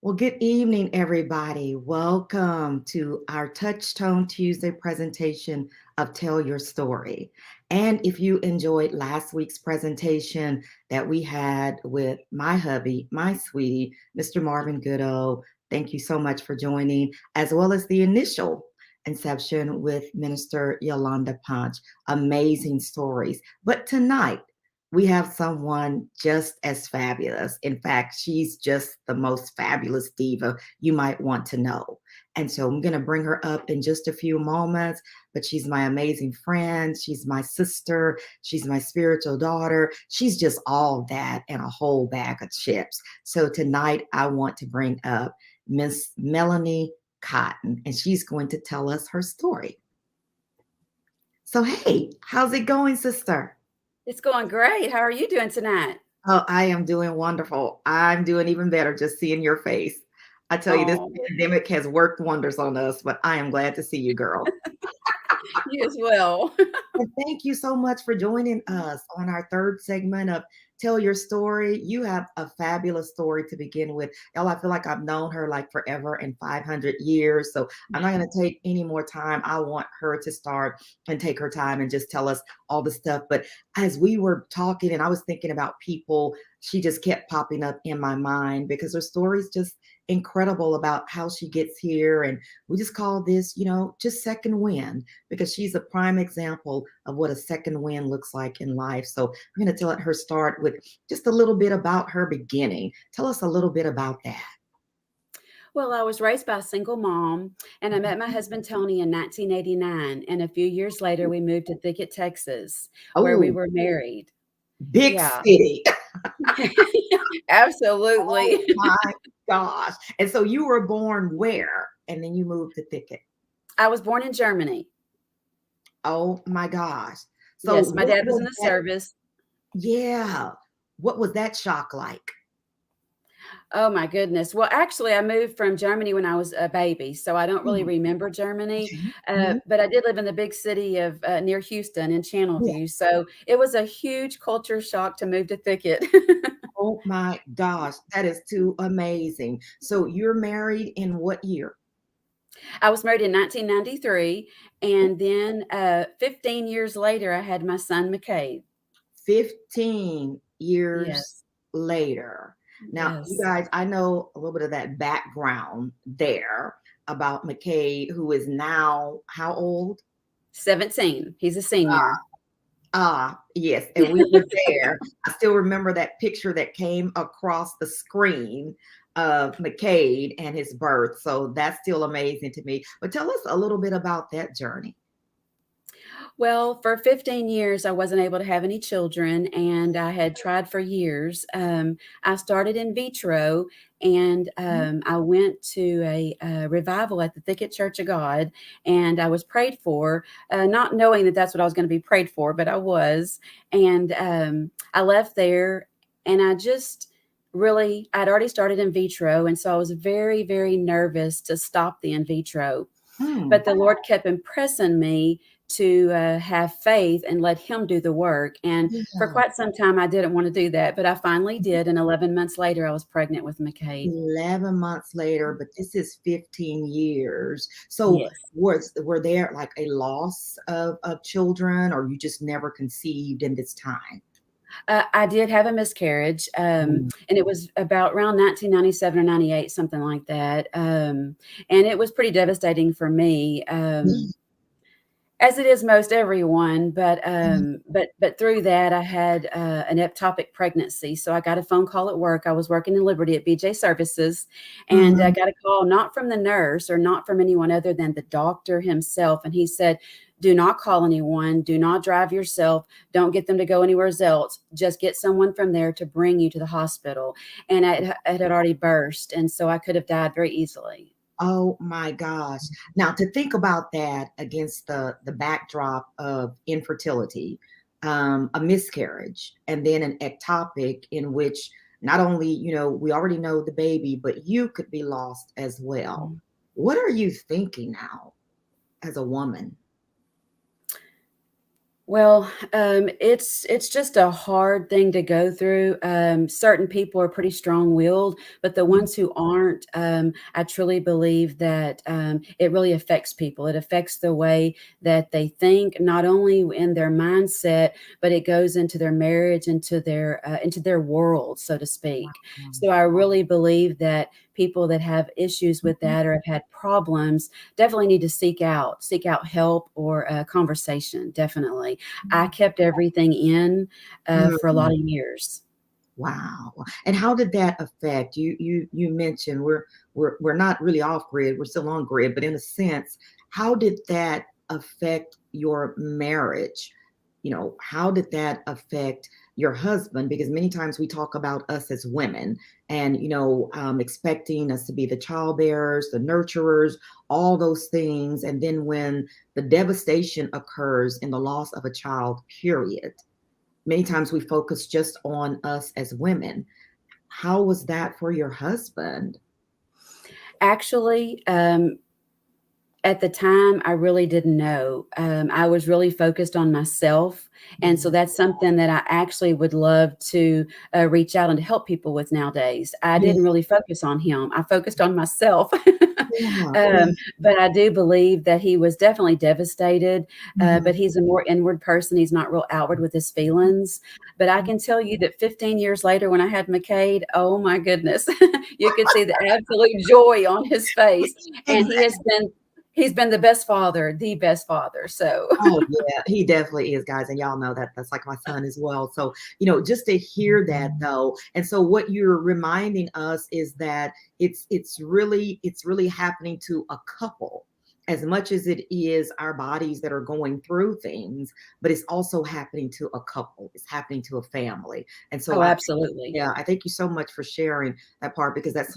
Well, good evening, everybody. Welcome to our TouchTone Tuesday presentation of Tell Your Story. And if you enjoyed last week's presentation that we had with my hubby, my sweetie, Mr. Marvin Goodeau, thank you so much for joining, as well as the initial inception with Minister Yolanda Punch. Amazing stories. But tonight, we have someone just as fabulous. In fact, she's just the most fabulous diva you might want to know. And so I'm going to bring her up in just a few moments, but she's my amazing friend. She's my sister. She's my spiritual daughter. She's just all that and a whole bag of chips. So tonight I want to bring up Miss Melanie Cotten, and she's going to tell us her story. So, hey, how's it going, sister? It's going great. How are you doing tonight? Oh, I am doing wonderful. I'm doing even better just seeing your face. I tell you, this Oh, pandemic has worked wonders on us, but I am glad to see you, girl. you as well. And thank you so much for joining us on our third segment of Tell Your Story. You have a fabulous story to begin with. Elle, I feel like I've known her like forever and 500 years. So I'm not going to take any more time. I want her to start and take her time and just tell us all the stuff. But as we were talking and I was thinking about people, she just kept popping up in my mind because her story's just incredible about how she gets here. And we just call this, just second wind because she's a prime example of what a second wind looks like in life. So I'm going to let her start with just a little bit about her beginning. Tell us a little bit about that. Well, I was raised by a single mom, and I met my husband Tony in 1989. And a few years later, we moved to Thicket, Texas, where we Oh, were married. big Yeah, city. absolutely. Oh my gosh. And so you were born where? And then you moved to Thicket. I was born in Germany. Oh my gosh. So Yes, my what dad was was in the that? service. Yeah. What was that shock like? Oh my goodness. Well, actually, I moved from Germany when I was a baby, so I don't really Mm, remember Germany. okay. Mhm. But I did live in the big city of near Houston in Yeah. Channelview, so it was a huge culture shock to move to Thicket. Oh my gosh. That is too amazing. So you're married in what year? I was married in 1993, and then 15 years later, I had my son McCabe. 15 years Yes, later. Now, you yes, guys, I know a little bit of that background there about McKay, who is now how old? 17. He's a senior. Yes, and we were there. I still remember that picture that came across the screen of McCade and his birth. So that's still amazing to me. But tell us a little bit about that journey. Well, for 15 years, I wasn't able to have any children, and I had tried for years. I started in vitro, and I went to a revival at the Thicket Church of God, and I was prayed for, not knowing that that's what I was going to be prayed for, but I was. And I left there, and I just really, I'd already started in vitro, and so I was very, very nervous to stop the in vitro. Hmm. But the Lord kept impressing me to have faith and let Him do the work. And for Yeah. quite some time, I didn't want to do that, but I finally did. And 11 months later, I was pregnant with McCade. 11 months later, but this is 15 years. So Yes. were there like a loss of children or you just never conceived in this time? I did have a miscarriage, Mm. and it was about around 1997 or 98, something like that. And it was pretty devastating for me. As it is most everyone, but through that, I had, an ectopic pregnancy, so I got a phone call at work. I was working in Liberty at BJ Services, and I Mhm. got a call not from the nurse or not from anyone other than the doctor himself, and he said, "Do not call anyone, do not drive yourself, don't get them to go anywhere else, just get someone from there to bring you to the hospital," and it had already burst, and so I could have died very easily. Oh my gosh. Now to think about that against the backdrop of infertility, a miscarriage, and then an ectopic in which not only, we already know the baby, but you could be lost as well. What are you thinking now as a woman? Well, it's just a hard thing to go through. Certain people are pretty strong-willed, but the Mhm. ones who aren't, I truly believe that it really affects people. It affects the way that they think, not only in their mindset, but it goes into their marriage, into their world, so to speak. Wow. So I really believe that people that have issues with Mhm. that or have had problems definitely need to seek out help or a conversation. Definitely. I kept everything in, for a lot Mhm. of years. Wow. And how did that affect you? You mentioned we're not really off grid, we're still on grid, but in a sense, how did that affect your marriage? How did that affect your husband? Because many times we talk about us as women and, expecting us to be the child bearers, the nurturers, all those things. And then when the devastation occurs in the loss of a child, period, many times we focus just on us as women. How was that for your husband? Actually, at the time, I really didn't know. I was really focused on myself, and so Yeah. that's something that I actually would love to, reach out and to help people with nowadays. I Yeah. didn't really focus on him, I focused on myself. Yeah. Yeah. But I do believe that he was definitely devastated, Mhm. but he's a more inward person, he's not real outward with his feelings, but I can tell you that 15 years later when I had McCade, oh my goodness, you could see the absolute joy on his face, and Exactly. he's been the best father, so Oh, yeah, he definitely is, guys, and y'all know that that's like my son as well. So, just to hear that though, and so what you're reminding us is that it's really happening to a couple as much as it is our bodies that are going through things, but it's also happening to a couple. It's happening to a family. And so Oh, I absolutely. yeah, I thank you so much for sharing that part because that's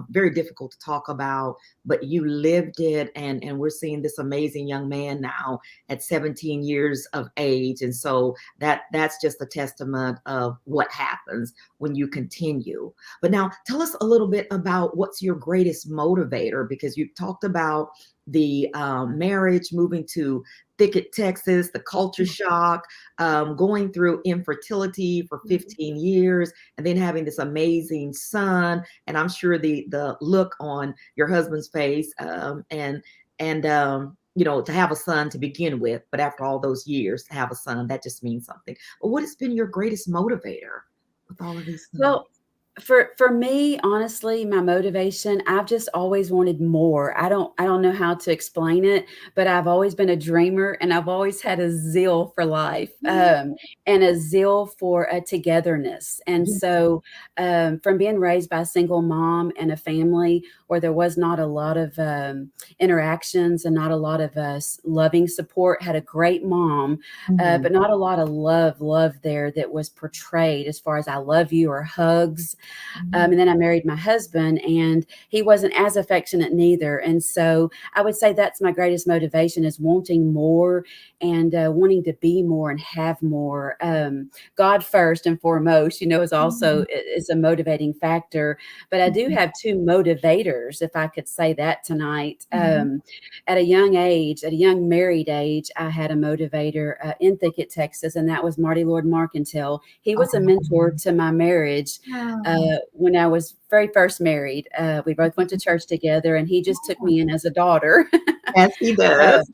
very difficult to talk about, but you lived it, and we're seeing this amazing young man now at 17 years of age, and so that's just a testament of what happens when you continue. But now tell us a little bit about what's your greatest motivator, because you talked about the marriage, moving to Thicket, Texas, the culture shock, going through infertility for 15 years, and then having this amazing son. And I'm sure the look on your husband's face, and to have a son to begin with, but after all those years to have a son, that just means something. But what has been your greatest motivator with all of these things? Well, for me, honestly, my motivation, I've just always wanted more. I don't know how to explain it, but I've always been a dreamer and I've always had a zeal for life, Yeah, and a zeal for a togetherness. And yeah, so, from being raised by a single mom and a family where there was not a lot of interactions and not a lot of loving support, had a great mom, mhm, but not a lot of love there that was portrayed as far as I love you or hugs. mhm, And then I married my husband, and he wasn't as affectionate neither. And so I would say that's my greatest motivation is wanting more and wanting to be more and have more. God first and foremost, is also mhm, is a motivating factor. But I do mhm, have two motivators, if I could say that tonight. mhm. At a young age, at a young married age, I had a motivator in Thicket, Texas, and that was Marty Lord Marcantel. He was a Oh, mentor to my marriage yeah. when I was very first married. We both went to church together, and he just took me in as a daughter. Yes, he uh, does.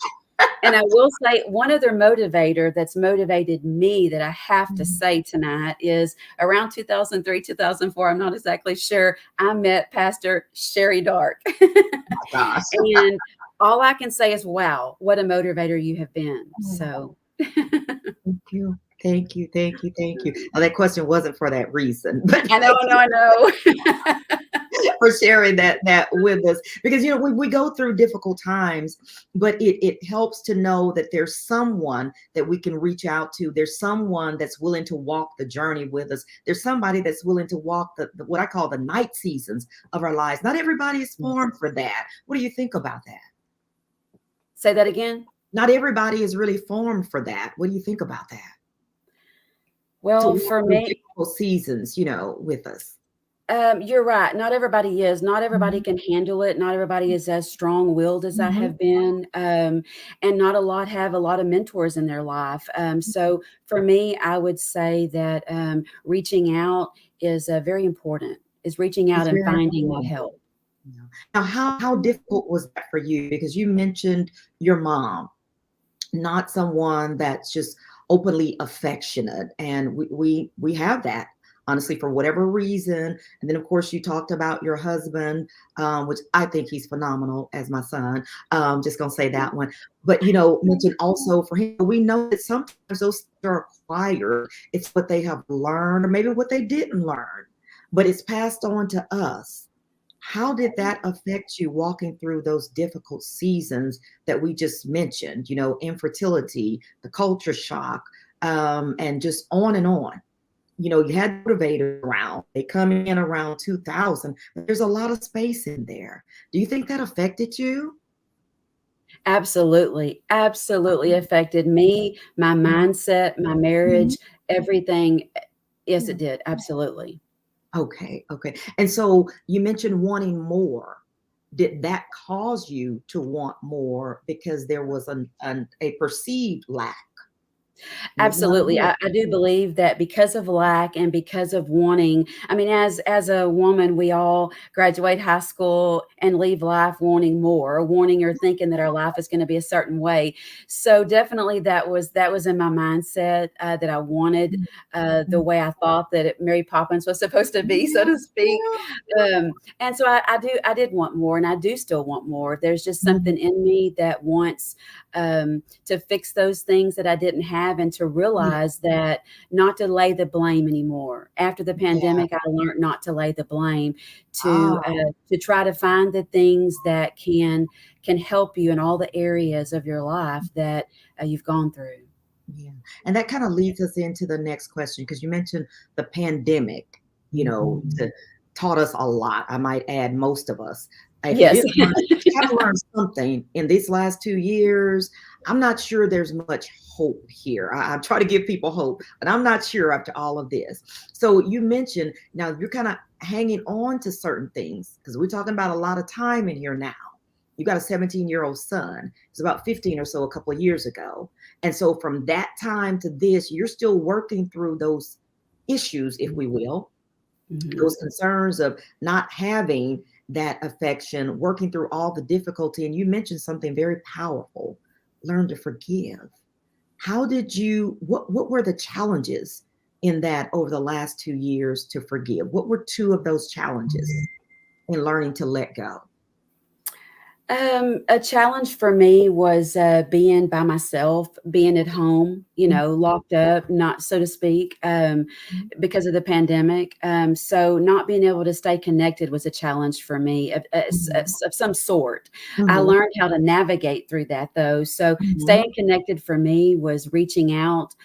and I will say one other motivator that's motivated me that I have to Mhm. say tonight is around 2003, 2004. I'm not exactly sure. I met Pastor Sherry Dark. My gosh. And all I can say is, wow, what a motivator you have been. Oh, So, thank you. Thank you. Thank you. Thank you. Now, that question wasn't for that reason, but I know, thank I know, you I know. for sharing that with us. Because we go through difficult times, but it helps to know that there's someone that we can reach out to. There's someone that's willing to walk the journey with us. There's somebody that's willing to walk the what I call the night seasons of our lives. Not everybody is formed for that. What do you think about that? Say that again. Not everybody is really formed for that. What do you think about that? To Well, walk for through me, difficult seasons, with us. You're right. Not everybody is. Not everybody Mhm, can handle it. Not everybody is as strong-willed as I mhm, have been, and not a lot have a lot of mentors in their life. So for me, I would say that reaching out is very important. Is reaching out it's and very finding that important. help. Yeah. Now, how difficult was that for you? Because you mentioned your mom, not someone that's just openly affectionate, and we have that honestly for whatever reason. And then of course you talked about your husband, which I think he's phenomenal as my son. Just gonna say that one. But mentioned also for him, we know that sometimes those things are acquired. It's what they have learned, or maybe what they didn't learn, but it's passed on to us. How did that affect you walking through those difficult seasons that we just mentioned? Infertility, the culture shock, and just on and on. You had motivators around. They come in around 2000, but there's a lot of space in there. Do you think that affected you? Absolutely, absolutely affected me, my Mhm, mindset, my mhm, marriage, everything. Yes, yeah. it did. Absolutely. Okay, okay. And so you mentioned wanting more. Did that cause you to want more because there was a perceived lack? Maybe not a Absolutely. real. I do believe that because of lack and because of wanting, I mean, as a woman, we all graduate high school and leave life wanting more, wanting or thinking that our life is going to be a certain way. So definitely that was in my mindset, that I wanted Mhm, the mhm. way I thought that Mary Poppins was supposed to be, so Yeah, to speak. yeah. And so I did want more, and I do still want more. There's just Mhm, something in me that wants to fix those things that I didn't have, and to yeah. realize that not to lay the blame anymore. After the Yeah. pandemic, I learned not to lay the blame, Ah, to try to find the things that can help you in all the areas of your life that you've gone through. yeah. And that kind of leads us into the next question because you mentioned the pandemic, taught us a lot. I might add most of us. If you Yes. didn't learn, if you haven't learned something in these last 2 years, I'm not sure there's much hope here. I try to give people hope, but I'm not sure after all of this. So you mentioned now you're kind of hanging on to certain things because we're talking about a lot of time in here now. You got a 17-year-old son. It's about 15 or so a couple of years ago. And so from that time to this, you're still working through those issues, if we will, Mhm. those concerns of not having that affection, working through all the difficulty. And you mentioned something very powerful: learn to forgive. What were the challenges in that over the last 2 years to forgive? What were two of those challenges in learning to let go? A challenge for me was being by myself, being at home, locked up, not so to speak, Mhm. because of the pandemic. So not being able to stay connected was a challenge for me Mhm. of some sort. I Mhm. learned how to navigate through that though. So Mhm. staying connected for me was reaching out,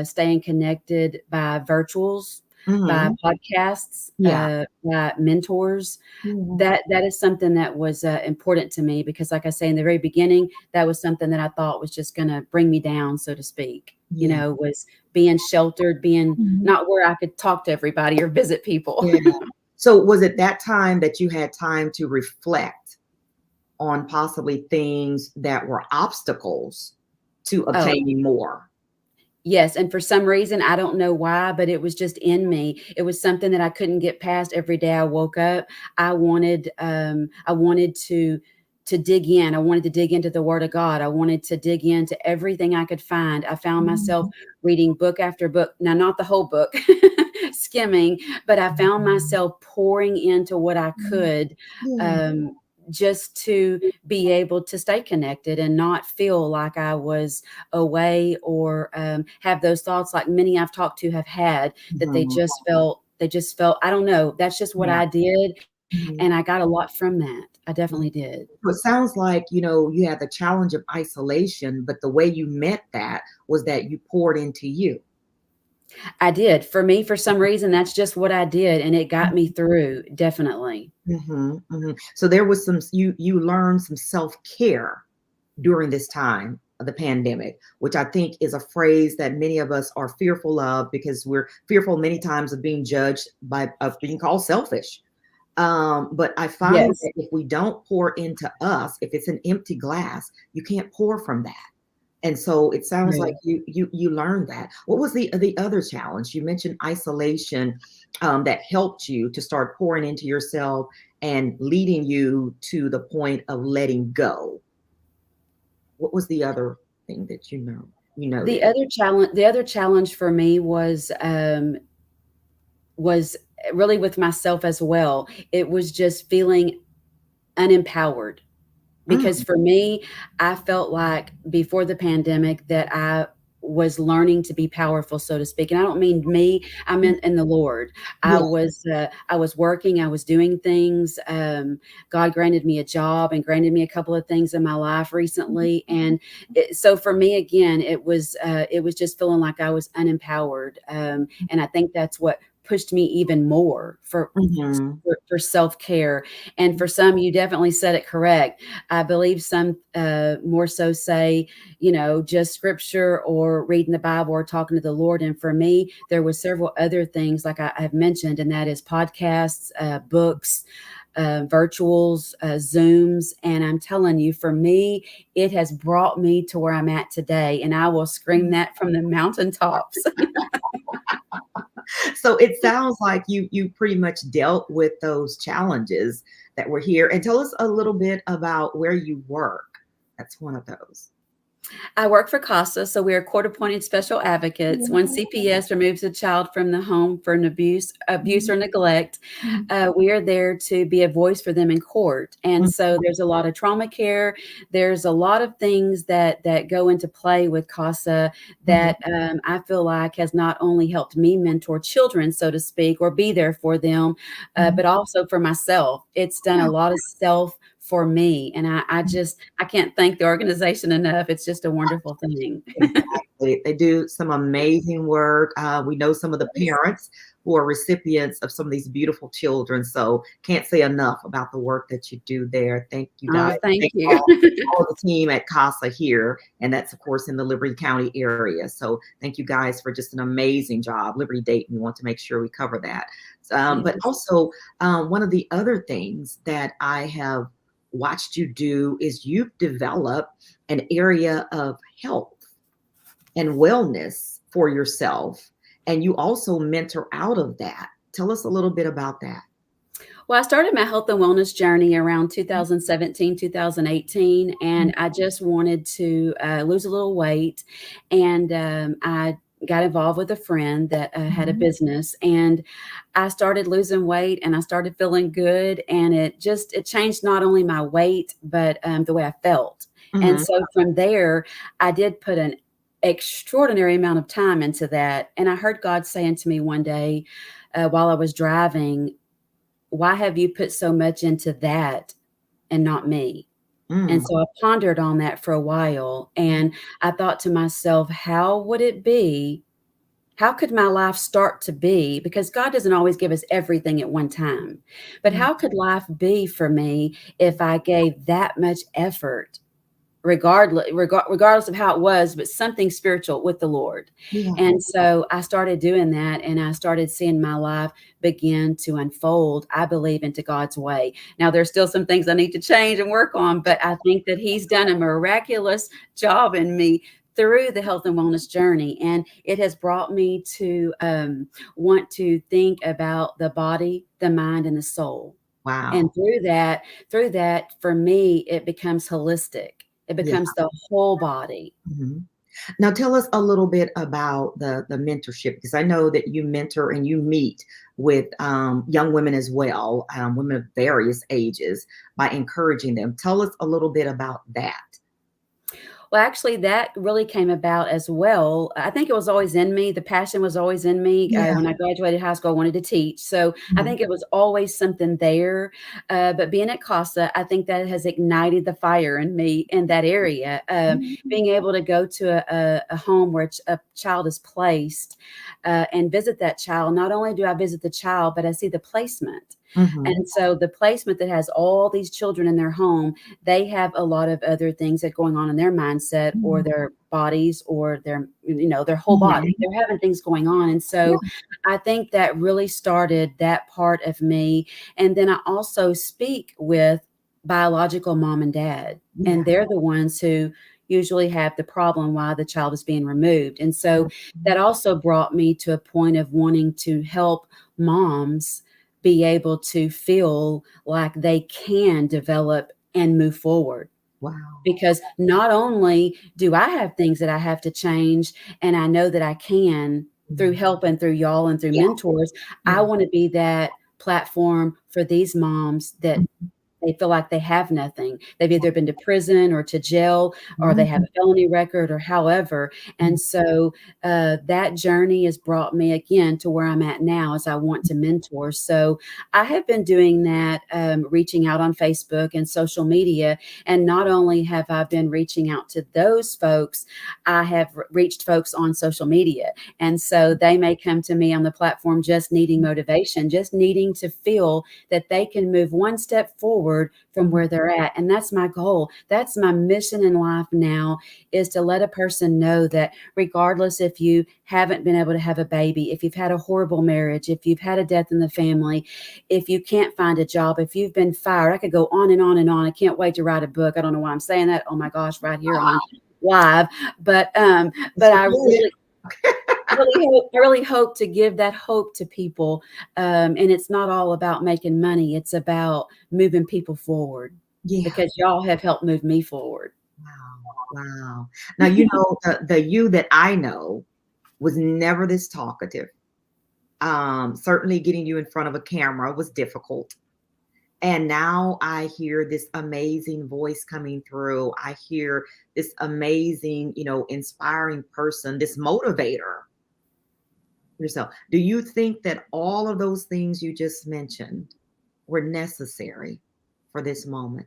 staying connected by virtuals, by Mhm. podcasts, Yeah. by mentors. Mhm. That is something that was important to me because, like I say in the very beginning, that was something that I thought was just going to bring me down, so to speak. Yeah. Was being sheltered, being Mhm. not where I could talk to everybody or visit people. Yeah. So was it that time that you had time to reflect on possibly things that were obstacles to Oh, obtaining more? yes, and for some reason, I don't know why, but it was just in me. It was something that I couldn't get past every day I woke up. I wanted to dig in. I wanted to dig into the word of God. I wanted to dig into everything I could find. I found myself Mhm. reading book after book. Now, not the whole book, skimming, but I found myself pouring into what I Mhm. could, Yeah. um, just to be able to stay connected and not feel like I was away, or have those thoughts like many I've talked to have had, that Mhm. they just felt, I don't know, that's just what Yeah. I did, Mhm. and I got a lot from that. I Yeah. definitely did. So it sounds like, you had the challenge of isolation, but the way you met that was that you poured into you. I did. For me, for some reason, that's just what I did, and it got me Mhm. through, definitely. Mhm. Mhm. So there was you learned some self-care during this time. the pandemic, which I think is a phrase that many of us are fearful of because we're fearful many times of being judged by of being called selfish. But I find Yes. that if we don't pour into us, if it's an empty glass, you can't pour from that. And so it sounds like Right. you learned that. What was the other challenge? You mentioned isolation, that helped you to start pouring into yourself and leading you to the point of letting go. What was the other thing that you noted? The other challenge for me was really with myself as well. It was just feeling unempowered. Because Mm, for me, I felt like before the pandemic that I was learning to be powerful, so to speak. And I don't mean me, I mm, meant in the Lord. yeah. I was working, I was doing things. God granted me a job and granted me a couple of things in my life recently. And so for me, again, it was just feeling like I was unempowered. And I think that's what pushed me even more Mhm. for self-care. And for some, you definitely said it correct. I believe some more so say, you know, just scripture or reading the Bible or talking to the Lord. And for me, there was several other things like I've mentioned, and that is podcasts, books, virtuals, Zooms. And I'm telling you, for me, it has brought me to where I'm at today. And I will scream that from the mountaintops. So it sounds like you pretty much dealt with those challenges that were here. And tell us a little bit about where you work. That's one of those. I work for CASA, so we are court-appointed special advocates. When CPS removes a child from the home for an abuse or neglect, Mhm. we are there to be a voice for them in court. And Mhm. so there's a lot of trauma care. There's a lot of things that go into play with CASA Mhm. that I feel like has not only helped me mentor children, so to speak, or be there for them, Mhm. but also for myself. It's done Yeah. a lot of self for me. And I can't thank the organization enough. It's just a wonderful thing. Exactly. They do some amazing work. We know some of the parents who are recipients of some of these beautiful children. So can't say enough about the work that you do there. Thank you Oh, guys. thank Thank you. all of the team at CASA here. And that's of course in the Liberty County area. So thank you guys for just an amazing job. Liberty Dayton, we want to make sure we cover that. But Yes. also one of the other things that I have watched you do is you've developed an area of health and wellness for yourself. And you also mentor out of that. Tell us a little bit about that. Well, I started my health and wellness journey around 2017, 2018, and I just wanted to lose a little weight. And I got involved with a friend that had a Mhm. business, and I started losing weight and I started feeling good. And it changed not only my weight, but the way I felt. And Mhm. so from there, I did put an extraordinary amount of time into that. And I heard God saying to me one day while I was driving, why have you put so much into that and not me? And Mm. so I pondered on that for a while, and I thought to myself, how would it be? How could my life start to be? Because God doesn't always give us everything at one time. But Yeah. how could life be for me if I gave that much effort regardless of how it was, but something spiritual with the Lord. Yeah. And so I started doing that, and I started seeing my life begin to unfold, I believe, into God's way. Now, there's still some things I need to change and work on, but I think that He's done a miraculous job in me through the health and wellness journey. And it has brought me to want to think about the body, the mind, and the soul. And Wow. through that, for me, it becomes holistic. It Yeah. becomes the whole body. Mhm. Now tell us a little bit about the mentorship because I know that you mentor and you meet with young women as well, women of various ages, by encouraging them. Tell us a little bit about that. Well, actually, that really came about as well. I think it was always in me. The passion was always in me. Yeah. When I graduated high school, I wanted to teach. So I Mhm. think it was always something there. But being at CASA, I think that has ignited the fire in me in that area. Mhm. Being able to go to a home where a child is placed and visit that child. Not only do I visit the child, but I see the placement. Mhm. And so the placement that has all these children in their home, they have a lot of other things that are going on in their mind mindset or Mhm. their bodies or their whole body. Mhm. They're having things going on. And so Yeah. I think that really started that part of me. And then I also speak with biological mom and dad, and Yeah. they're the ones who usually have the problem why the child is being removed. And so that Mhm. also brought me to a point of wanting to help moms be able to feel like they can develop and move forward. Wow. Because not only do I have things that I have to change, and I know that I can through Mhm. help and through y'all and through Yeah. mentors, I Yeah. want to be that platform for these moms that Mhm. they feel like they have nothing. They've either been to prison or to jail, or they have Mhm. a felony record or however. Mhm. And so that journey has brought me again to where I'm at now as I want to mentor. So I have been doing that, reaching out on Facebook and social media. And not only have I been reaching out to those folks, I have reached folks on social media. And so they may come to me on the platform just needing motivation, just needing to feel that they can move one step forward from Mhm. where they're at. And that's my goal. That's my mission in life now, is to let a person know that regardless if you haven't been able to have a baby, if you've had a horrible marriage, if you've had a death in the family, if you can't find a job, if you've been fired, I could go on and on and on. I can't wait to write a book. I don't know why I'm saying that. Oh my gosh, right here on live. But So I good. really hope to give that hope to people. And it's not all about making money. It's about moving people forward, Yeah. because y'all have helped move me forward. Wow. Wow. Now, you know, the you that I know was never this talkative. Certainly getting you in front of a camera was difficult. And now I hear this amazing voice coming through. I hear this amazing, inspiring person, this motivator yourself. Do you think that all of those things you just mentioned were necessary for this moment?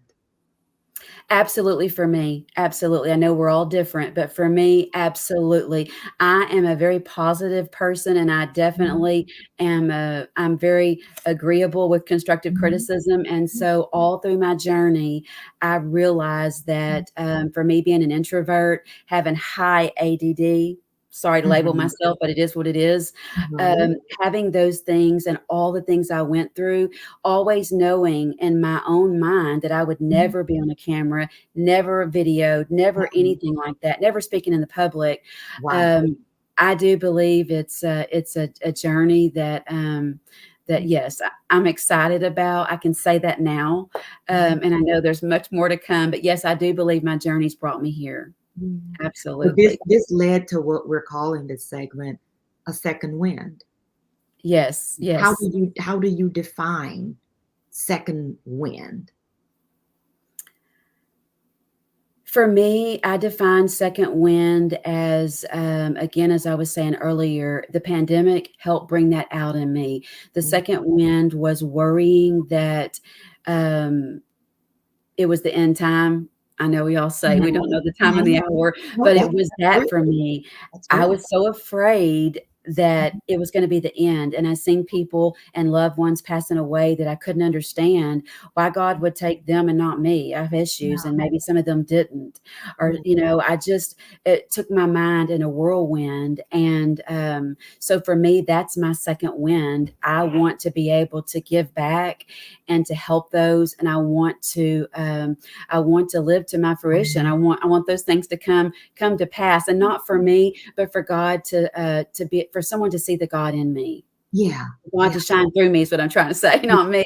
Absolutely for me. Absolutely. I know we're all different, but for me, absolutely. I am a very positive person, and I Mhm. definitely I'm very agreeable with constructive Mhm. criticism. And so all through my journey, I realized that for me being an introvert, having high ADD, sorry to label Mhm. myself, but it is what it is. Right. Having those things and all the things I went through, always knowing in my own mind that I would Mhm. never be on a camera, never videoed, never Mhm. anything like that, never speaking in the public. Right. Um, I do believe it's a journey that yes, I'm excited about. I can say that now, Mhm. and I know there's much more to come. But yes, I do believe my journey's brought me here. Mhm. But this Absolutely, this led to what we're calling this segment a second wind. yes, How yes. do you define second wind? For me, I define second wind as, again, as I was saying earlier, the pandemic helped bring that out in me. The Mhm. second wind was worrying that um, it was the end time. I know we all say we don't Mhm. know the time and the Mhm. hour, No, but it that's was real. that for me. That's I real. was so afraid that Mhm. it was gonna be the end, and I seen people and loved ones passing away that I couldn't understand why God would take them and not me. I have issues, Yeah. and maybe some of them didn't. Or, Yeah. I just it took my mind in a whirlwind, and, so for me, that's my second wind. I want to be able to give back and to help those, and I want to live to my fruition. I want those things to come to pass, and not for me, but for God to be for someone to see the God in me. Yeah. God Yeah. to shine through me is what I'm trying to say, not me.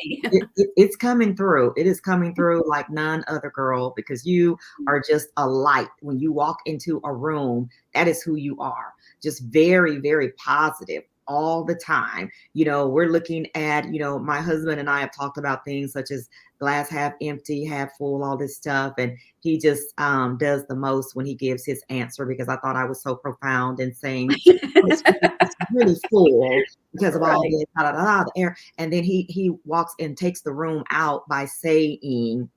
It's coming through. It is coming through like none other, girl, because you are just a light. When you walk into a room, that is who you are. Just very, very positive all the time. We're looking at, my husband and I have talked about things such as glass half empty, half full, all this stuff. And he just does the most when he gives his answer, because I thought I was so profound in saying it's really full because of all Right. this, da, da, da, da, the air. And then he walks and takes the room out by saying,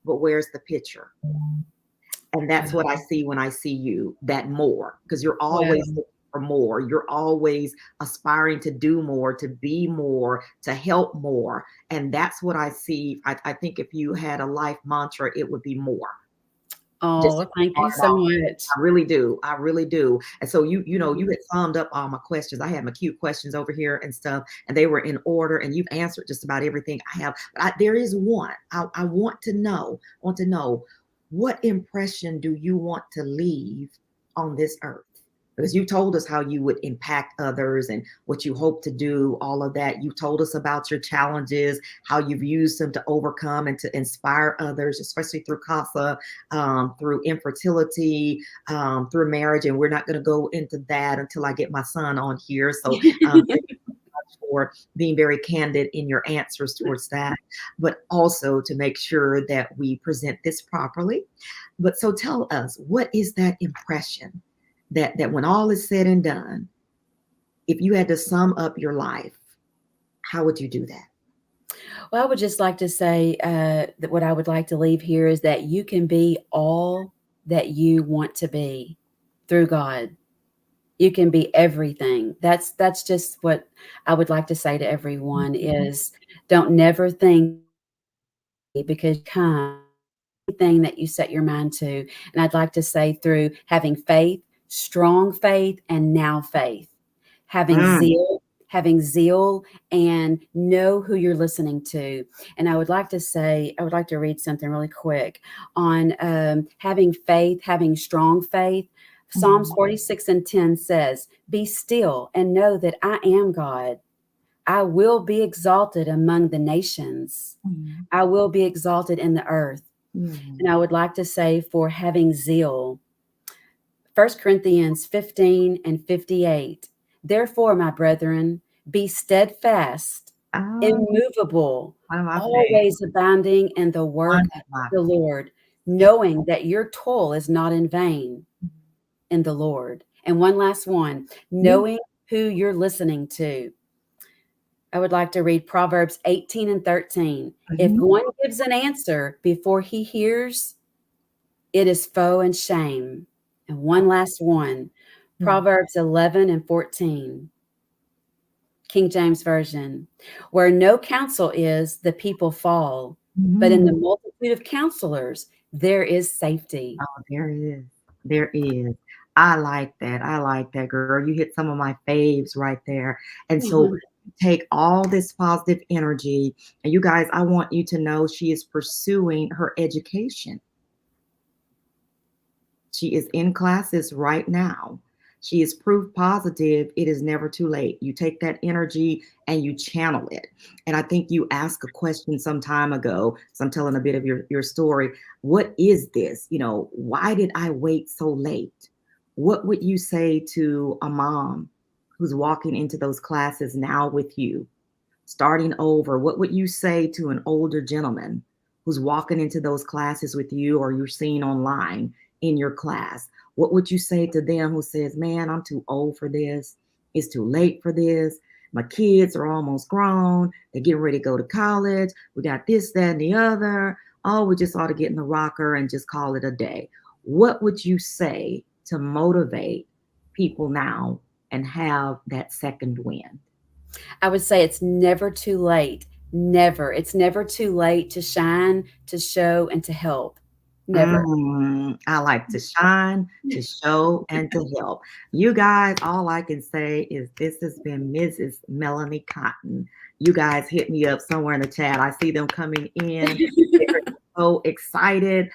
"But where's the picture?" And that's what I Wow. see when I see you, that more, because you're always Wow. looking for more. You're always aspiring to do more, to be more, to help more. And that's what I see. I think if you had a life mantra, it would be more. Oh, just to well, thank you start so off. much. I really do. I really do. And so you Mhm. had summed up all my questions. I had my cute questions over here and stuff, and they were in order, and you've answered just about everything I have. But there is one I want to know. I want to know, what impression do you want to leave on this earth? Because you told us how you would impact others and what you hope to do, all of that. You told us about your challenges, how you've used them to overcome and to inspire others, especially through CASA, through infertility, through marriage. And we're not going to go into that until I get my son on here. So thank you so much for being very candid in your answers towards that, but also to make sure that we present this properly. But so tell us, what is that impression that when all is said and done, if you had to sum up your life, how would you do that? Well, I would just like to say that what I would like to leave here is that you can be all that you want to be through God. You can be everything. That's just what I would like to say to everyone Mhm. is don't never think because you come anything that you set your mind to. And I'd like to say through having faith, strong faith, and now faith, having Mm, having zeal, and know who you're listening to. And I would like to say, I would like to read something really quick on having faith, having strong faith. Psalms mm, 46:10 says, "Be still and know that I am God. I will be exalted among the nations. mm, I will be exalted in the earth." mm. And I would like to say for having zeal, 1 Corinthians 15:58. Therefore, my brethren, be steadfast, Oh, immovable, one of my faves. always abounding in the work One of of my the Lord, knowing that your toil is not in vain in the Lord. And one last one, faves. knowing who you're listening to. I would like to read Proverbs 18:13. If Mhm. one gives an answer before he hears, it is foe and shame. And one last one, Mm, Proverbs 11:14, King James Version. Where no counsel is, the people fall, but in mhm. the multitude of counselors, there is safety. Oh, there is. There is. I like that. I like that, girl. You hit some of my faves right there. And so take all this positive energy. And you guys, I want you to know she is pursuing her education. She is in classes right now. She is proof positive it is never too late. You take that energy and you channel it. And I think you asked a question some time ago. So I'm telling a bit of your story. What is this? Why did I wait so late? What would you say to a mom who's walking into those classes now with you? Starting over, what would you say to an older gentleman who's walking into those classes with you or you're seeing online in your class? What would you say to them who says, man, I'm too old for this? It's too late for this. My kids are almost grown. They're getting ready to go to college. We got this, that, and the other. Oh, we just ought to get in the rocker and just call it a day. What would you say to motivate people now and have that second win? I would say it's never too late. Never. It's never too late to shine, to show, and to help. Never. I like to shine, to show, and to help. You guys, all I can say is this has been Mrs. Melanie Cotten. You guys hit me up somewhere in the chat. I see them coming in. They're so excited.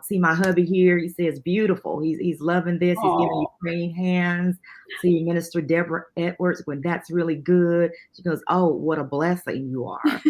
See my hubby here. He says beautiful. He's loving this. He's giving you Oh. praying hands. See Minister Deborah Edwards when that's really good. She goes, oh, what a blessing you are.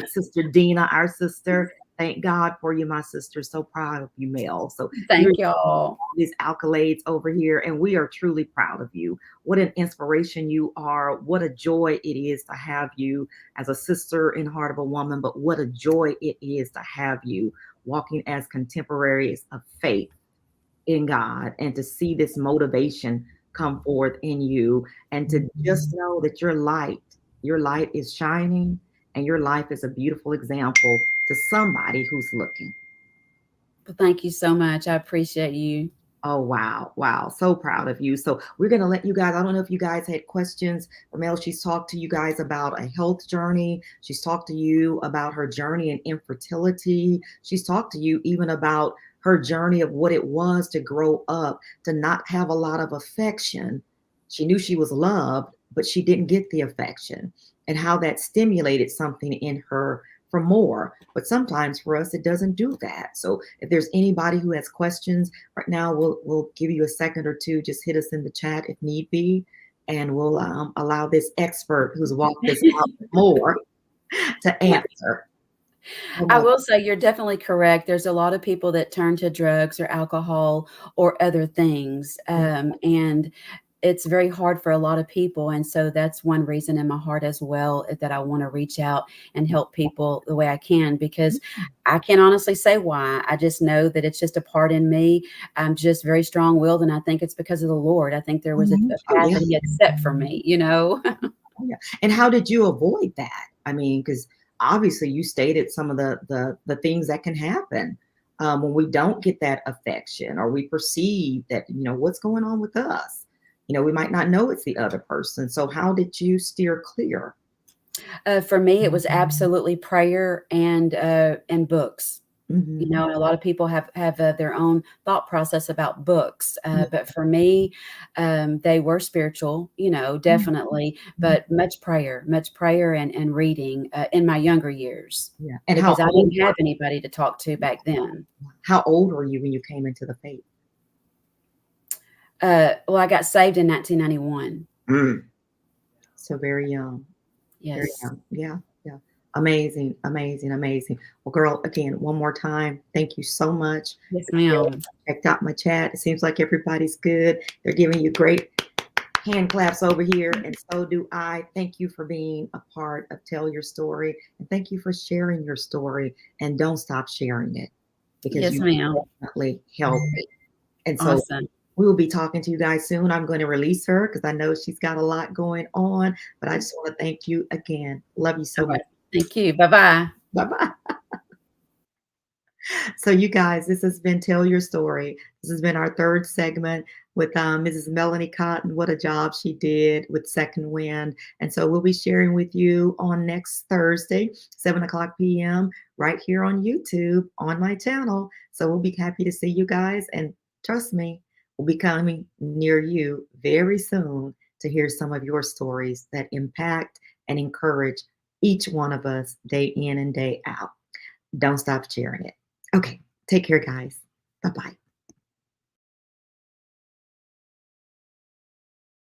Sister Dina, our sister. Thank God for you, my sister. So proud of you, Mel. So you're Thank y'all. all these accolades over here, and we are truly proud of you. What an inspiration you are. What a joy it is to have you as a sister in Heart of a Woman, but what a joy it is to have you walking as contemporaries of faith in God and to see this motivation come forth in you and to just know that your light is shining and your life is a beautiful example to somebody who's looking. Well, thank you so much. I appreciate you. Oh, wow. Wow. So proud of you. So we're going to let you guys, I don't know if you guys had questions. Mel, she's talked to you guys about a health journey. She's talked to you about her journey in infertility. She's talked to you even about her journey of what it was to grow up, to not have a lot of affection. She knew she was loved, but she didn't get the affection, and how that stimulated something in her for more. But sometimes for us, it doesn't do that. So if there's anybody who has questions right now, we'll give you a second or two. Just hit us in the chat if need be, and we'll allow this expert who's walked this out more to answer. I will say you're definitely correct. There's a lot of people that turn to drugs or alcohol or other things, and it's very hard for a lot of people. And so that's one reason in my heart as well that I want to reach out and help people the way I can, because I can't honestly say why. I just know that it's just a part in me. I'm just very strong-willed, and I think it's because of the Lord. I think there was a Oh, path yeah. that He had set for me, you know? Oh, yeah. And how did you avoid that? I mean, because obviously you stated some of the things that can happen when we don't get that affection, or we perceive that, what's going on with us. We might not know it's the other person. So how did you steer clear? For me, it was absolutely prayer and books. You Mhm. know, and a lot of people have their own thought process about books, Yeah. but for me, they were spiritual, definitely, Mhm. but much prayer and reading in my younger years, Yeah. And because I didn't have anybody to talk to back then. how old were you when you came into the faith? Well, I got saved in 1991. Mm. So very young. Very Yes. young. Yeah. Yeah. Amazing. Amazing. Amazing. Well, girl, again, one more time, thank you so much. Yes, ma'am. Checked out my chat. It seems like everybody's good. They're giving you great hand claps over here, and so do I. Thank you for being a part of Tell Your Story, and thank you for sharing your story. And don't stop sharing it, because Yes, you ma'am. definitely help me. And so Awesome. we will be talking to you guys soon. I'm going to release her because I know she's got a lot going on, but I just want to thank you again. Love you so All much. right. Thank you. Bye-bye. Bye bye. So, you guys, this has been Tell Your Story. This has been our third segment with Mrs. Melanie Cotten. What a job she did with Second Wind. And so we'll be sharing with you on next Thursday, 7 o'clock p.m., right here on YouTube on my channel. So we'll be happy to see you guys. And trust me, we'll be coming near you very soon to hear some of your stories that impact and encourage each one of us day in and day out. Don't stop sharing it. Okay. Take care, guys. Bye bye.